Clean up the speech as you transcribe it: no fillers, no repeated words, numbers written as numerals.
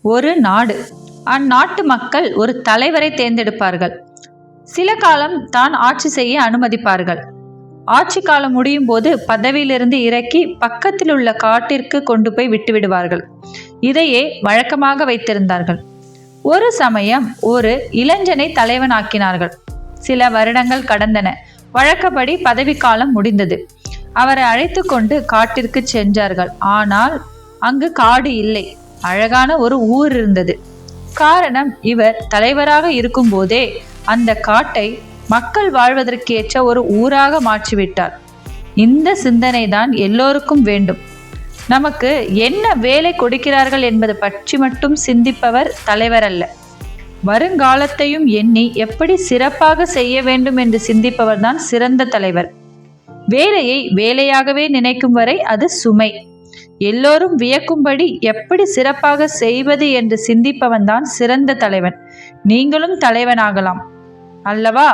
ஒரு நாடு. அந்நாட்டு மக்கள் ஒரு தலைவரை தேர்ந்தெடுப்பார்கள். சில காலம் தான் ஆட்சி செய்ய அனுமதிப்பார்கள். ஆட்சி காலம் முடியும் போது பதவியிலிருந்து இறக்கி பக்கத்தில் உள்ள காட்டிற்கு கொண்டு போய் விட்டுவிடுவார்கள். இதையே வழக்கமாக வைத்திருந்தார்கள். ஒரு சமயம் ஒரு இளைஞனை தலைவனாக்கினார்கள். சில வருடங்கள் கடந்தன. வழக்கப்படி பதவிக்காலம் முடிந்தது. அவரை அழைத்து கொண்டு காட்டிற்கு சென்றார்கள். ஆனால் அங்கு காடு இல்லை, அழகான ஒரு ஊர் இருந்தது. காரணம், இவர் தலைவராக இருக்கும் போதே அந்த காட்டை மக்கள் வாழ்வதற்கேற்ற ஒரு ஊராக மாற்றிவிட்டார். இந்த சிந்தனை தான் எல்லோருக்கும் வேண்டும். நமக்கு என்ன வேலை கொடுக்கிறார்கள் என்பது பற்றி மட்டும் சிந்திப்பவர் தலைவர் அல்ல. வருங்காலத்தையும் எண்ணி எப்படி சிறப்பாக செய்ய வேண்டும் என்று சிந்திப்பவர் தான் சிறந்த தலைவர். வேலையை வேலையாகவே நினைக்கும் வரை அது சுமை. எல்லோரும் வியக்கும்படி எப்படி சிறப்பாக செய்வது என்று சிந்திப்பவன் தான் சிறந்த தலைவன். நீங்களும் தலைவனாகலாம் அல்லவா?